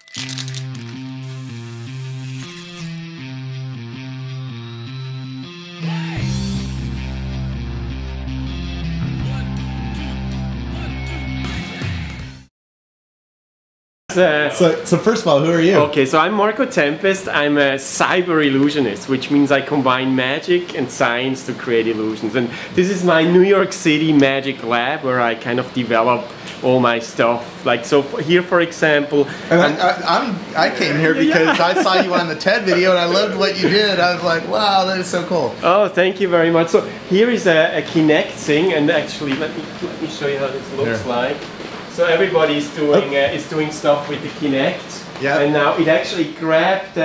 So first of all, who are you? Okay, so I'm Marco Tempest. I'm a cyber illusionist, which means I combine magic and science to create illusions. And this is my New York City magic lab where I kind of develop all my stuff. Like, so here, for example, and I came here because I saw you on the TED video and I loved what you did. I was like, wow, that is so cool. Oh, thank you very much. So here is a Kinect thing, and actually, let me show you how this looks like. So everybody is doing stuff with the Kinect, and now it actually grabbed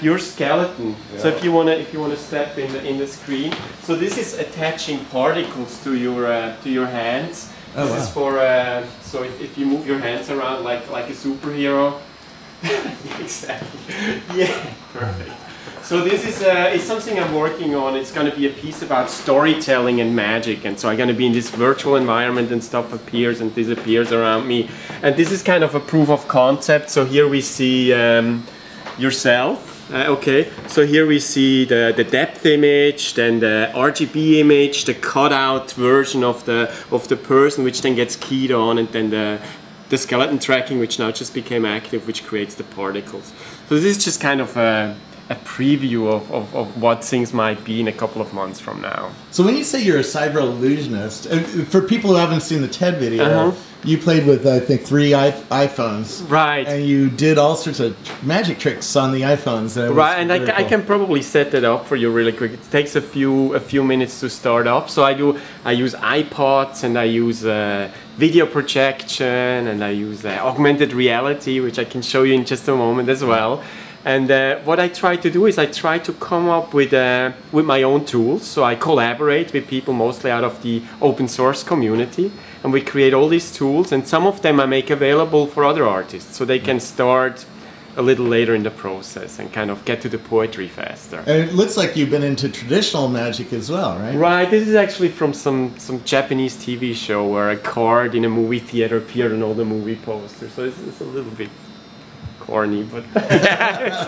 your skeleton. Yeah. So if you wanna step in the screen, so this is attaching particles to your hands. This is for so if you move your hands around like a superhero. Exactly. Yeah, perfect. So this is something I'm working on. It's going to be a piece about storytelling and magic, and so I'm going to be in this virtual environment and stuff appears and disappears around me. And this is kind of a proof of concept. So here we see yourself. Okay, so here we see the depth image, then the RGB image, the cutout version of the person, which then gets keyed on, and then the skeleton tracking, which now just became active, which creates the particles. So this is just kind of a preview of what things might be in a couple of months from now. So when you say you're a cyber illusionist, for people who haven't seen the TED video, you played with, I think, 3 iPhones. Right. And you did all sorts of magic tricks on the iPhones. Right, and I can probably set that up for you really quick. It takes a few minutes to start up. So I use iPods, and I use video projection, and I use augmented reality, which I can show you in just a moment as well. And what I try to do is I try to come up with my own tools. So I collaborate with people mostly out of the open source community, and we create all these tools, and some of them I make available for other artists so they can start a little later in the process and kind of get to the poetry faster. And it looks like you've been into traditional magic as well, right? Right, this is actually from some Japanese TV show where a card in a movie theater appeared on all the movie posters. So it's a little bit corny, but it's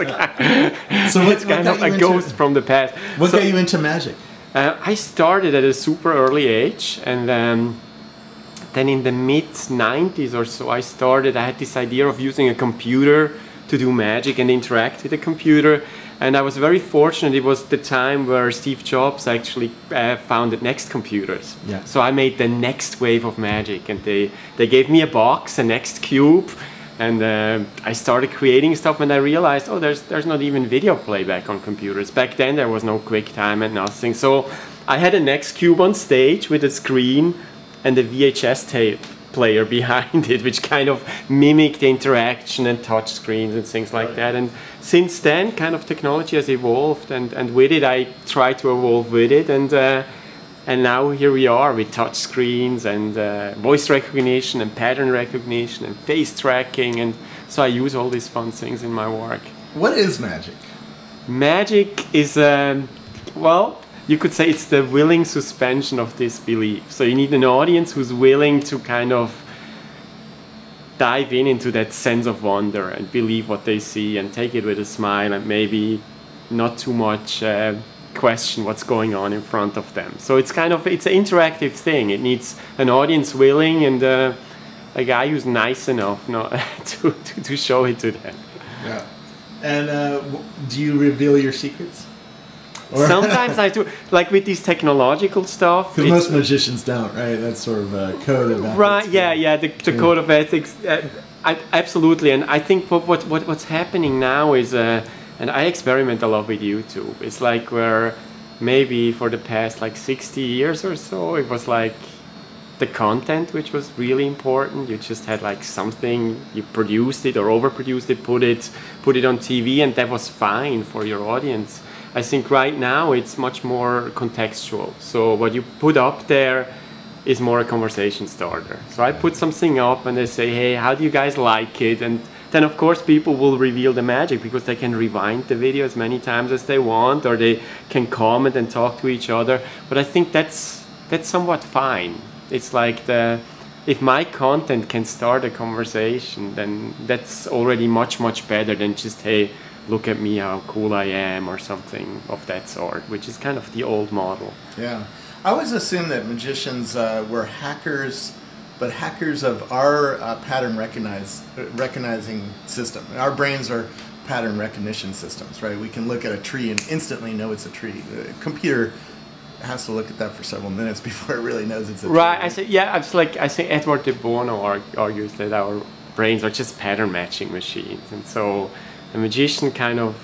kind of a ghost from the past. What got you into magic? I started at a super early age, and then in the mid-90s or so I had this idea of using a computer to do magic and interact with the computer. And I was very fortunate. It was the time where Steve Jobs actually founded Next Computers. Yeah. So I made the next wave of magic, and they gave me a box, a Next Cube, and I started creating stuff, and I realized, oh, there's not even video playback on computers. Back then there was no QuickTime and nothing. So I had a Next Cube on stage with a screen and a VHS tape player behind it, which kind of mimicked the interaction and touch screens and things like that. And since then, kind of technology has evolved, and with it I try to evolve with it, and now here we are with touch screens and voice recognition and pattern recognition and face tracking, and so I use all these fun things in my work. What is magic? Magic is, well, you could say it's the willing suspension of disbelief. So you need an audience who's willing to kind of dive into that sense of wonder and believe what they see and take it with a smile, and maybe not too much question what's going on in front of them. So it's an interactive thing. It needs an audience willing and a guy who's nice enough not to show it to them. Yeah. And do you reveal your secrets? Sometimes I do, like with this technological stuff. Because most magicians don't, right? That's sort of a code of ethics. Right, yeah, the code of ethics. Absolutely, and I think what's happening now is, and I experiment a lot with YouTube. It's like where maybe for the past like 60 years or so, it was like the content which was really important. You just had like something, you produced it or overproduced it, put it on TV, and that was fine for your audience. I think right now it's much more contextual. So what you put up there is more a conversation starter. So I put something up and they say, hey, how do you guys like it? And then of course people will reveal the magic because they can rewind the video as many times as they want, or they can comment and talk to each other. But I think that's somewhat fine. It's like the if my content can start a conversation, then that's already much, much better than just, hey, look at me, how cool I am, or something of that sort, which is kind of the old model. Yeah. I always assumed that magicians were hackers, but hackers of our pattern recognizing system. Our brains are pattern recognition systems, right? We can look at a tree and instantly know it's a tree. The computer has to look at that for several minutes before it really knows it's a tree. Right. I say Edward de Bono argues that our brains are just pattern matching machines, and so the magician kind of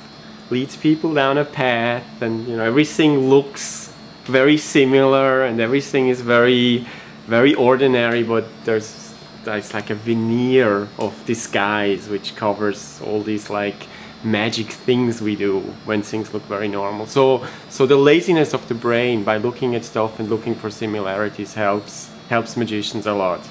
leads people down a path, and everything looks very similar and everything is very, very ordinary, but there's like a veneer of disguise which covers all these like magic things we do when things look very normal. So the laziness of the brain by looking at stuff and looking for similarities helps magicians a lot.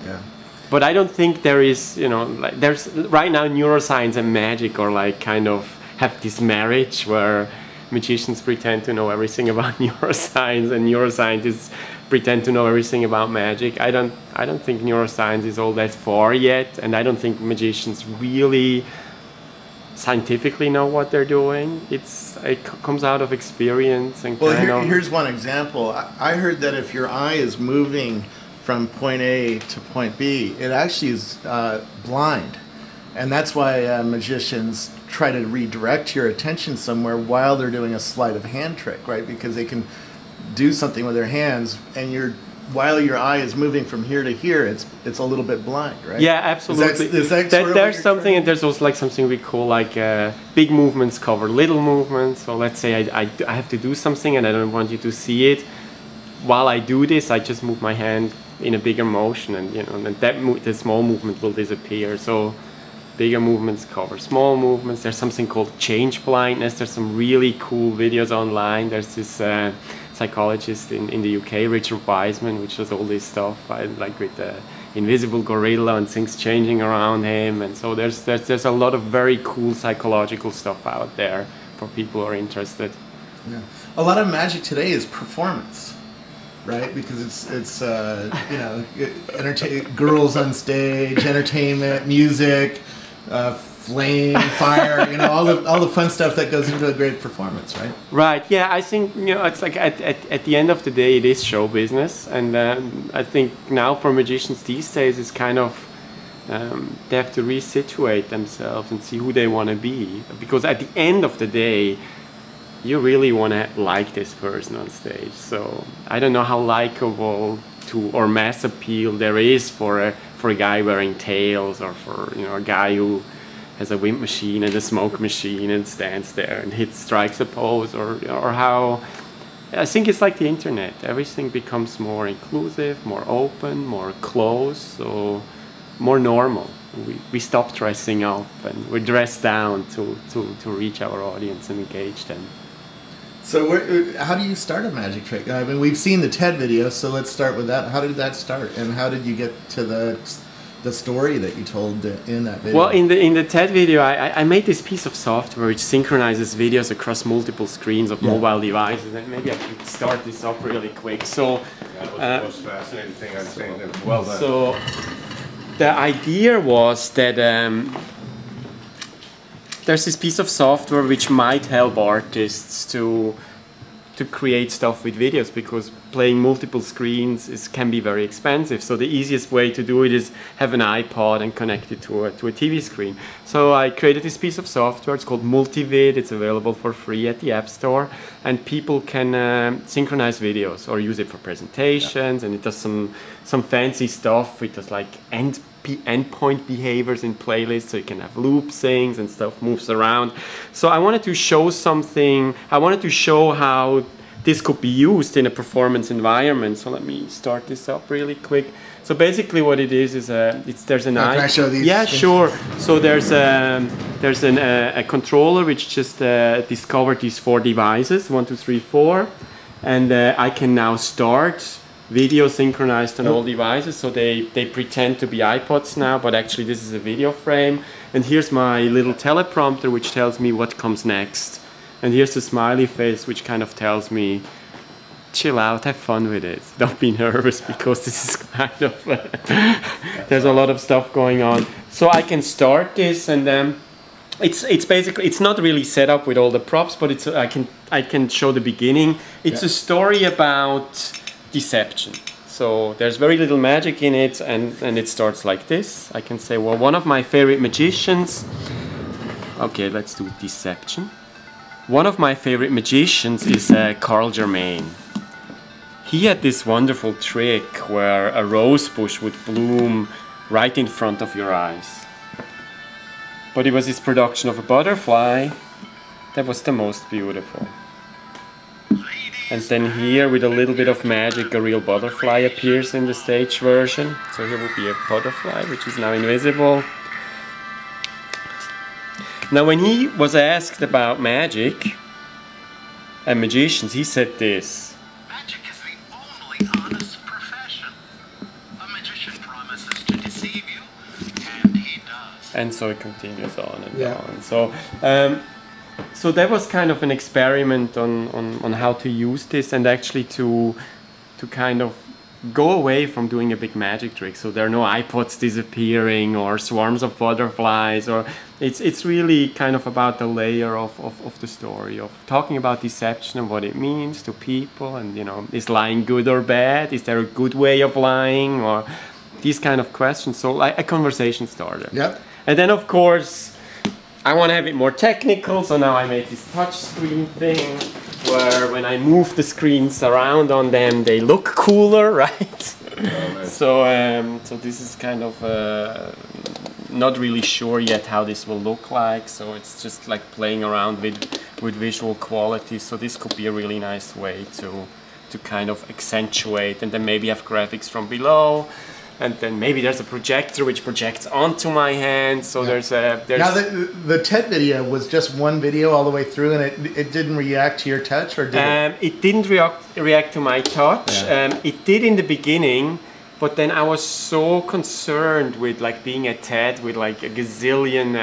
Yeah. But I don't think there is, like there's right now neuroscience and magic are like kind of have this marriage where magicians pretend to know everything about neuroscience and neuroscientists pretend to know everything about magic. I don't think neuroscience is all that far yet, and I don't think magicians really scientifically know what they're doing. It comes out of experience and here's one example. I heard that if your eye is moving from point A to point B, it actually is blind. And that's why magicians try to redirect your attention somewhere while they're doing a sleight of hand trick, right? Because they can do something with their hands, and while your eye is moving from here to here, it's a little bit blind, right? Yeah, absolutely. There's something, and there's also like something we call like big movements cover little movements. So let's say I have to do something and I don't want you to see it. While I do this, I just move my hand in a bigger motion, and the small movement will disappear. So bigger movements cover small movements. There's something called change blindness. There's some really cool videos online. There's this psychologist in the UK, Richard Wiseman, which does all this stuff, like with the invisible gorilla and things changing around him. And so there's a lot of very cool psychological stuff out there for people who are interested. Yeah. A lot of magic today is performance, right? Because it's girls on stage, entertainment, music, flame, fire, all the fun stuff that goes into a great performance, right? Right. Yeah, I think it's like at the end of the day, it is show business, and I think now for magicians these days, it's kind of they have to resituate themselves and see who they want to be, because at the end of the day, you really want to like this person on stage. So I don't know how likable or mass appeal there is for a guy wearing tails, or for a guy who has a wind machine and a smoke machine and stands there and strikes a pose, or how I think it's like the internet. Everything becomes more inclusive, more open, more close, so more normal. We stop dressing up and we dress down to reach our audience and engage them. So how do you start a magic trick? I mean, we've seen the TED video, so let's start with that. How did that start, and how did you get to the story that you told in that video? Well, in the TED video, I made this piece of software which synchronizes videos across multiple screens of mobile devices, and maybe I could start this up really quick. So that was the most fascinating thing I've seen. Well done. So the idea was that there's this piece of software which might help artists to create stuff with videos, because playing multiple screens can be very expensive. So the easiest way to do it is have an iPod and connect it to a TV screen. So I created this piece of software. It's called Multivid. It's available for free at the App Store, and people can synchronize videos or use it for presentations. And it does some fancy stuff. It does like endpoint behaviors in playlists, so you can have loop things and stuff moves around. So I wanted to show something. I wanted to show how this could be used in a performance environment. So let me start this up really quick. So basically what it is there's an can I show these? Yeah, sure. So there's a controller which just discovered these 4 devices, 1, 2, 3, 4, and I can now start video synchronized on all devices. So they pretend to be iPods now, but actually this is a video frame. And here's my little teleprompter which tells me what comes next. And here's the smiley face which kind of tells me chill out, have fun with it. Don't be nervous because this is kind of there's a lot of stuff going on. So I can start this, and it's basically, it's not really set up with all the props, but it's I can show the beginning. It's a story about deception. So there's very little magic in it, and it starts like this. I can say, well, one of my favorite magicians. Okay, let's do deception. One of my favorite magicians is Carl Germain. He had this wonderful trick where a rose bush would bloom right in front of your eyes. But it was his production of a butterfly that was the most beautiful. And then here, with a little bit of magic, a real butterfly appears in the stage version. So here will be a butterfly, which is now invisible. Now, when he was asked about magic and magicians, he said this. Magic is the only honest profession. A magician promises to deceive you, and he does. And so it continues on and on. So that was kind of an experiment on how to use this, and actually to kind of go away from doing a big magic trick. So there are no iPods disappearing or swarms of butterflies, or it's really kind of about the layer of the story, of talking about deception and what it means to people, and, you know, is lying good or bad? Is there a good way of lying? Or these kind of questions. So like a conversation starter. Yep. And then, of course, I want to have it more technical, so now I made this touch screen thing where when I move the screens around on them, they look cooler, right? So this is kind of not really sure yet how this will look like, so it's just like playing around with visual quality. So this could be a really nice way to kind of accentuate, and then maybe have graphics from below. And then maybe there's a projector which projects onto my hand. So there's Now the TED video was just one video all the way through, and it didn't react to your touch, or did it? It didn't react to my touch. Yeah. It did in the beginning, but then I was so concerned with like being at TED with like a gazillion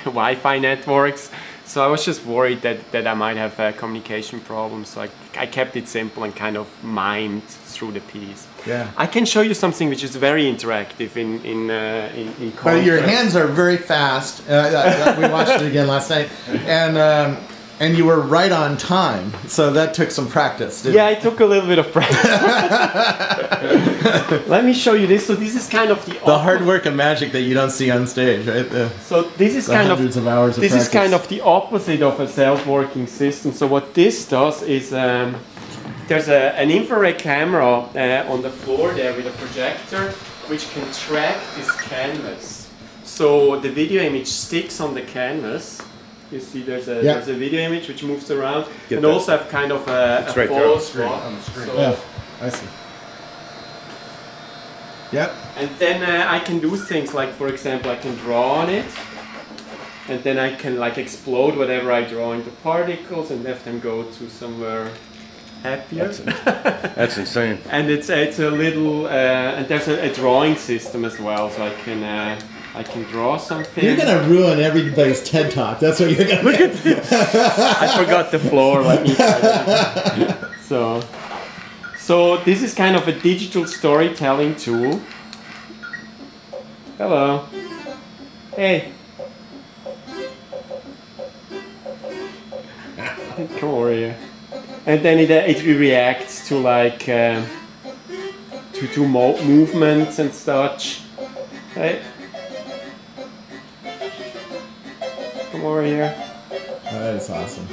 Wi-Fi networks. So I was just worried that I might have communication problems. So I kept it simple and kind of mimed through the piece. Yeah. I can show you something which is very interactive in But your hands are very fast. We watched it again last night, and you were right on time. So that took some practice. Yeah, I took a little bit of practice. Let me show you this. So this is kind of the hard work and magic that you don't see on stage, right? So this is kind of hundreds of hours of this practice. is kind of the opposite of a self-working system. So what this does is there's an infrared camera on the floor there with a projector which can track this canvas. So the video image sticks on the canvas. You see there's a video image which moves around, and also have kind of a right follow there on the spot. screen. So I see. Yep. And then I can do things like, for example, I can draw on it, and then I can like explode whatever I draw into particles and have them go to somewhere happier. That's insane. And it's a little and there's a drawing system as well, so I can draw something. You're gonna ruin everybody's TED Talk. That's what you're gonna Look at this. I forgot the floor. Let me. So this is kind of a digital storytelling tool. Hello. Hey. Come over here. And then it reacts to like to movements and such. Hey. Come over here. Oh, that is awesome.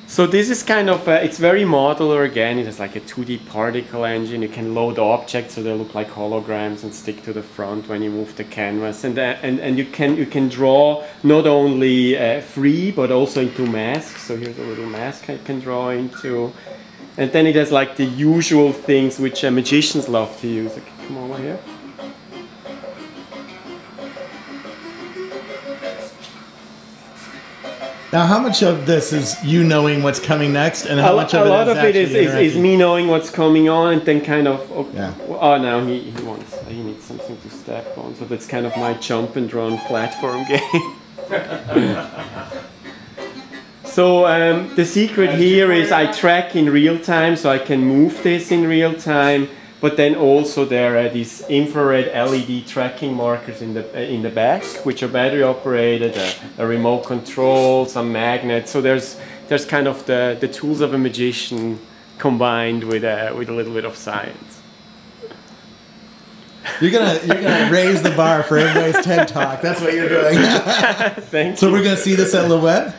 So this is kind of, it's very modular again. It has like a 2D particle engine. You can load objects so they look like holograms and stick to the front when you move the canvas. And you can draw not only free but also into masks. So here's a little mask I can draw into. And then it has like the usual things which magicians love to use. Okay, come over here. Now, how much of this is you knowing what's coming next, and how much of it is a lot of it is me knowing what's coming on, and then kind of oh now he needs something to step on, so that's kind of my jump and run platform game. So the secret here is I track in real time, so I can move this in real time. But then also there are these infrared LED tracking markers in the back, which are battery operated, a remote control, some magnets. So there's kind of the tools of a magician combined with a little bit of science. You're gonna raise the bar for everybody's TED Talk. That's what you're doing. Thank so you. We're gonna see this at Le Web?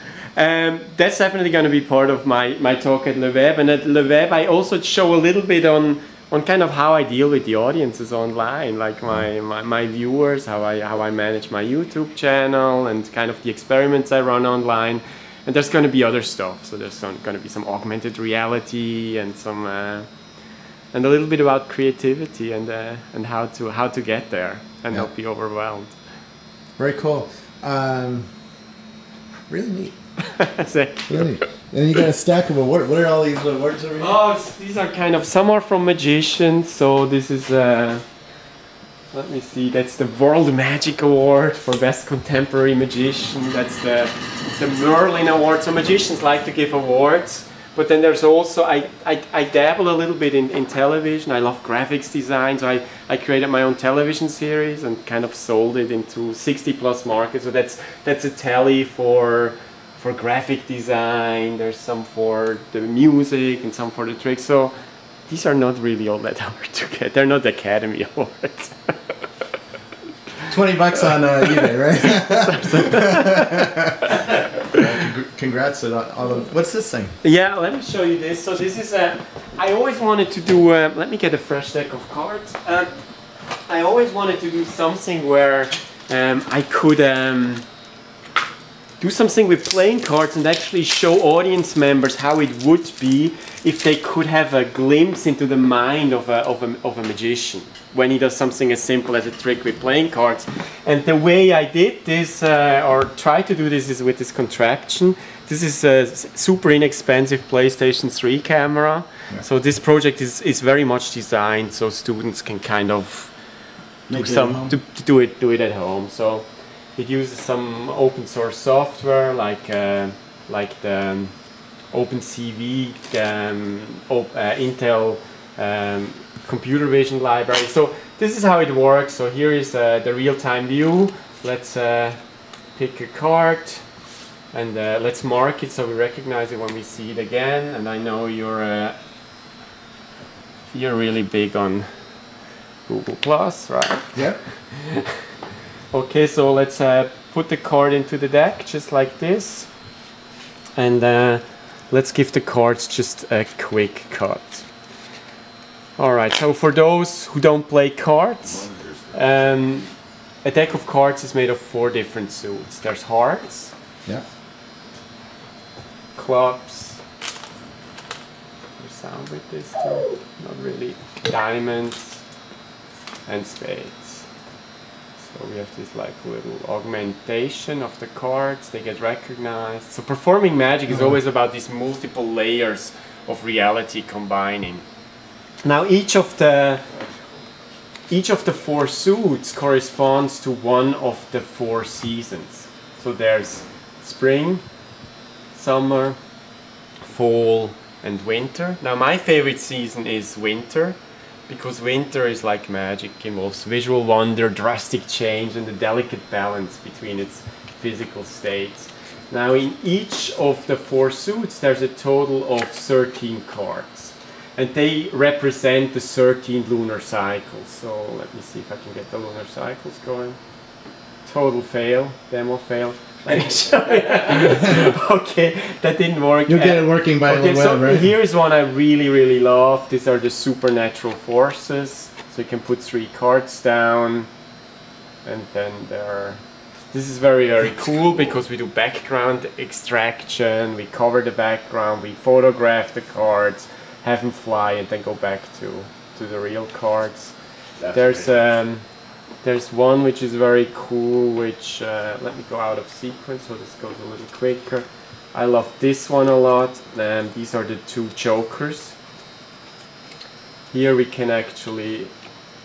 That's definitely going to be part of my talk at Le Web. And at Le Web I also show a little bit on kind of how I deal with the audiences online, like my viewers, how I manage my YouTube channel, and kind of the experiments I run online. And there's going to be other stuff. So there's going to be some augmented reality and some and a little bit about creativity and how to get there and not be overwhelmed. Very cool. Really neat. Really neat. And you got a stack of awards. What are all these awards over here? Oh, these are kind of, some are from magicians. So this is, let me see, that's the World Magic Award for Best Contemporary Magician. That's the Merlin Award. So magicians like to give awards. But then there's also, I dabble a little bit in television. I love graphics design. So I created my own television series and kind of sold it into 60+ markets. So that's a tally for graphic design, there's some for the music and some for the tricks. So these are not really all that hard to get. They're not Academy Awards. $20 on eBay, right? Congrats on all of. What's this thing? Yeah, let me show you this. So this is I always wanted to do. Let me get a fresh deck of cards. I always wanted to do something where I could. Do something with playing cards and actually show audience members how it would be if they could have a glimpse into the mind of a magician when he does something as simple as a trick with playing cards. And the way I did this, or try to do this, is with this contraption. This is a super inexpensive PlayStation 3 camera. Yeah. So this project is very much designed so students can kind of do it at home. So it uses some open source software like the OpenCV, Intel computer vision library. So this is how it works. So here is the real-time view. Let's pick a card and let's mark it so we recognize it when we see it again. And I know you're really big on Google Plus, right? Yep. Okay, so let's put the card into the deck just like this, and let's give the cards just a quick cut. Alright, so for those who don't play cards, a deck of cards is made of 4 different suits. There's hearts, clubs, there's sound with this too, not really, diamonds, and spades. So we have this like little augmentation of the cards, they get recognized. So performing magic is always about these multiple layers of reality combining. Now each of the 4 suits corresponds to one of the 4 seasons. So there's spring, summer, fall and winter. Now my favorite season is winter, because winter is like magic, involves visual wonder, drastic change, and the delicate balance between its physical states. Now in each of the 4 suits there's a total of 13 cards. And they represent the 13 lunar cycles. So let me see if I can get the lunar cycles going. Total fail, demo fail. Let me show you. Okay, that didn't work. You'll get it working by the so right? Here is one I really love. These are the supernatural forces. So you can put 3 cards down, and then this is very cool because we do background extraction. We cover the background. We photograph the cards, have them fly, and then go back to the real cards. There's one which is very cool, which, let me go out of sequence so this goes a little quicker. I love this one a lot. These are the 2 jokers. Here we can actually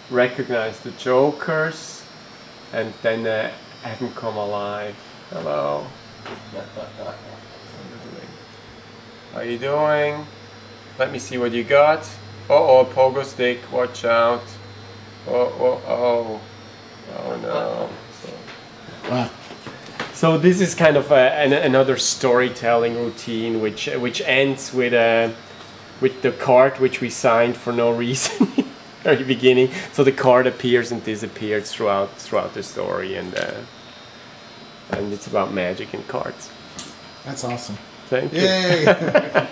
recognize the jokers and then have them come alive. Hello. How you doing? Let me see what you got. Uh-oh, pogo stick, watch out. Oh no. Wow. So this is kind of another storytelling routine, which ends with the card which we signed for no reason very beginning. So the card appears and disappears throughout the story, and it's about magic and cards. That's awesome. Thank you. Yay!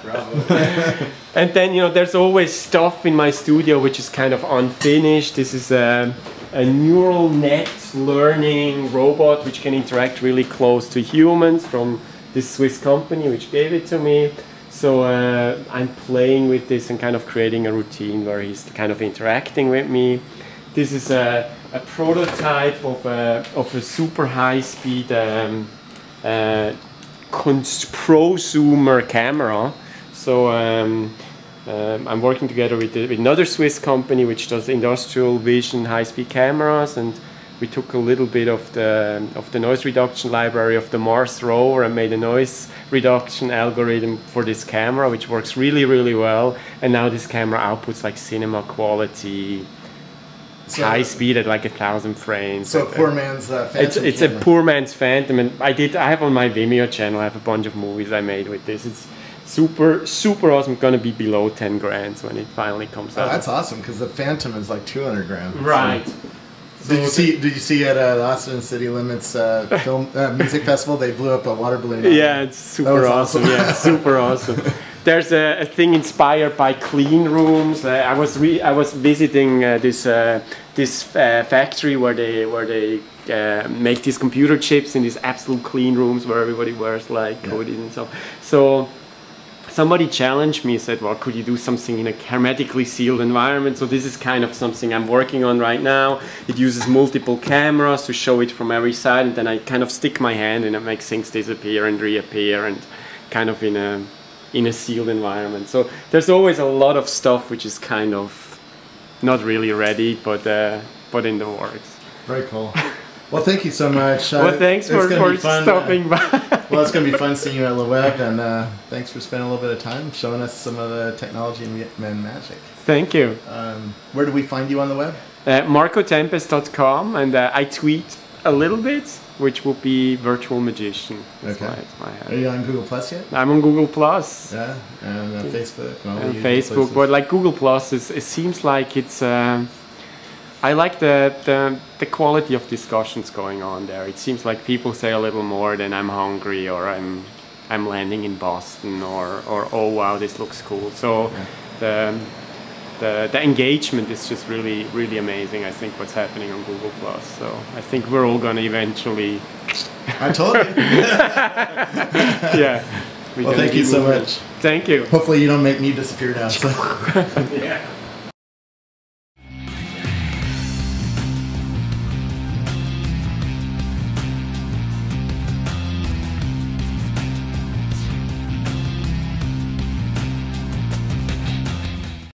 Bravo. And then, you know, there's always stuff in my studio which is kind of unfinished. This is a neural net learning robot which can interact really close to humans from this Swiss company which gave it to me. So I'm playing with this and kind of creating a routine where he's kind of interacting with me. This is a prototype of a super high-speed prosumer camera. So I'm working together with another Swiss company which does industrial vision high-speed cameras, and we took a little bit of the noise reduction library of the Mars rover and made a noise reduction algorithm for this camera, which works really, really well. And now this camera outputs like cinema quality, high speed at like 1,000 frames. So poor man's Phantom. It's a poor man's Phantom, and I have on my Vimeo channel, I have a bunch of movies I made with this. It's super, super awesome. Gonna be below 10 grand when it finally comes out. That's awesome, because the Phantom is like 200 grand. Right. So did you see at Austin City Limits film music festival, they blew up a water balloon? Yeah, it's super awesome. Yeah, super awesome. There's a thing inspired by clean rooms. I was visiting this factory where they make these computer chips in these absolute clean rooms where everybody wears like hoodies and stuff. So somebody challenged me, said, well, could you do something in a hermetically sealed environment? So this is kind of something I'm working on right now. It uses multiple cameras to show it from every side, and then I kind of stick my hand and it makes things disappear and reappear, and kind of in a sealed environment. So there's always a lot of stuff which is kind of not really ready, but in the works. Very cool. Well, thank you so much. Well, thanks for stopping by. Well, it's going to be fun seeing you at Le Web, and thanks for spending a little bit of time showing us some of the technology and magic. Thank you. Where do we find you on the web? MarcoTempest.com, and I tweet a little bit, which will be virtual magician. Okay. Are you on Google Plus yet? I'm on Google Plus. Yeah, and Facebook. And Facebook, but like Google Plus, it seems like it's. I like the quality of discussions going on there. It seems like people say a little more than I'm hungry, or I'm landing in Boston, or oh wow, this looks cool. So the engagement is just really, really amazing. I think what's happening on Google Plus. So I think we're all gonna eventually. I told you. Yeah. Well, thank you so much. Thank you. Hopefully you don't make me disappear now. So. Yeah.